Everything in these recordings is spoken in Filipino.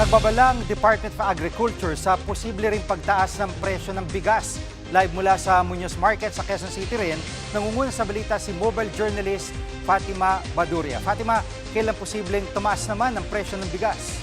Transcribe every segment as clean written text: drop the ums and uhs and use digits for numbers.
Nagbabalang Department of Agriculture sa posible ring pagtaas ng presyo ng bigas. Live mula sa Muñoz Market sa Quezon City rin, nangunguna sa balita si mobile journalist Fatima Baduria. Fatima, kailan posibleng tumaas naman ang presyo ng bigas?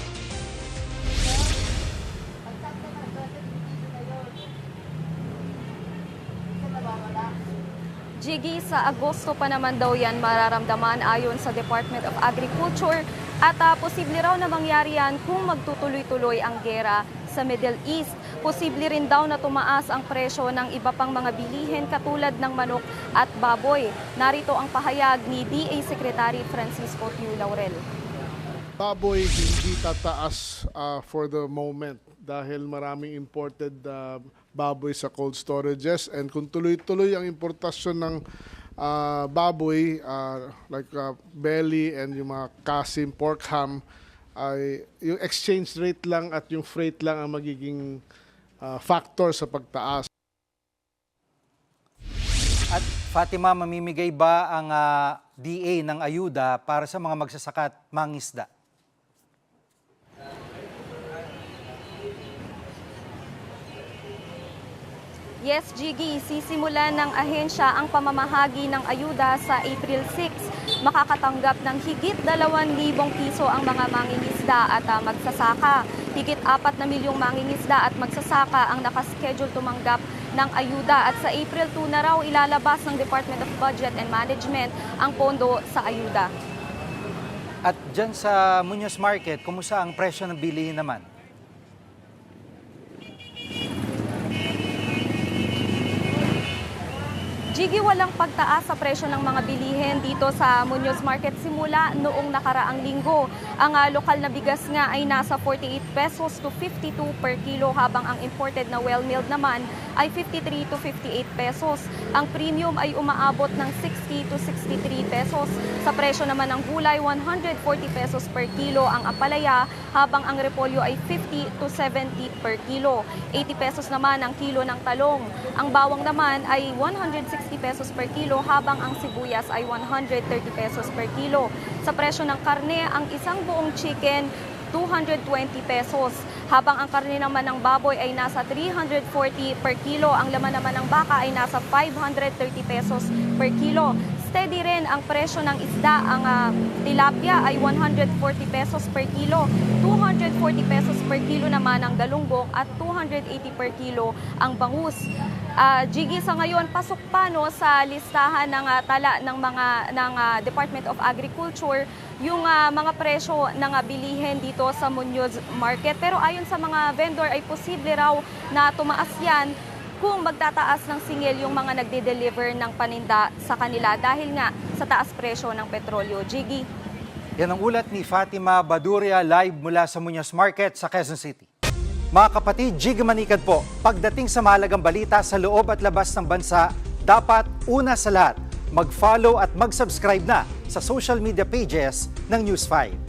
Jiggy, sa Agosto pa naman daw yan mararamdaman ayon sa Department of Agriculture at posible raw na mangyari yan kung magtutuloy-tuloy ang gera sa Middle East. Posible rin daw na tumaas ang presyo ng iba pang mga bilihin katulad ng manok at baboy. Narito ang pahayag ni DA Secretary Francisco Tiu Laurel. Baboy hindi tataas for the moment dahil maraming imported baboy sa cold storages, and kung tuloy-tuloy ang importasyon ng baboy like belly and yung mga kasim, pork ham, ay yung exchange rate lang at yung freight lang ang magiging factor sa pagtaas. At Fatima, mamimigay ba ang DA ng ayuda para sa mga magsasaka at mangingisda? Yes, Jiggy, sisimulan ng ahensya ang pamamahagi ng ayuda sa April 6. Makakatanggap ng higit 2,000 piso ang mga mangingisda at magsasaka. Higit 4 na milyong mangingisda at magsasaka ang nakaschedule tumanggap ng ayuda. At sa April 2 na raw ilalabas ng Department of Budget and Management ang pondo sa ayuda. At dyan sa Muñoz Market, kumusta ang presyo ng bilihin naman? Jiggy, walang pagtaas sa presyo ng mga bilihin dito sa Muñoz Market simula noong nakaraang linggo. Ang lokal na bigas nga ay nasa 48 pesos to 52 per kilo, habang ang imported na well-milled naman ay 53 to 58 pesos. Ang premium ay umaabot ng 60 to 63 pesos. Sa presyo naman ng gulay, 140 pesos per kilo ang ampalaya, habang ang repolyo ay 50 to 70 per kilo. 80 pesos naman ang kilo ng talong. Ang bawang naman ay 160 pesos per kilo, habang ang sibuyas ay 130 pesos per kilo. Sa presyo ng karne, ang isang buong chicken 220 pesos, habang ang karne naman ng baboy ay nasa 340 per kilo. Ang laman naman ng baka ay nasa 530 pesos per kilo. Steady rin ang presyo ng isda. Ang tilapia ay 140 pesos per kilo, 240 pesos per kilo naman ang galunggong at 280 per kilo ang bangus. Jiggy, sa ngayon pasok pa sa listahan ng tala ng Department of Agriculture yung mga presyo ng bilihin dito sa Muñoz Market. Pero ayon sa mga vendor ay posible raw na tumaas yan kung magtataas ng singil yung mga nagde-deliver ng paninda sa kanila dahil nga sa taas presyo ng petrolyo. Jiggy. Yan ang ulat ni Fatima Baduria live mula sa Muñoz Market sa Quezon City. Mga kapatid, Jiggy Manikad po. Pagdating sa mahalagang balita sa loob at labas ng bansa, dapat una sa lahat, mag-follow at mag-subscribe na sa social media pages ng News 5.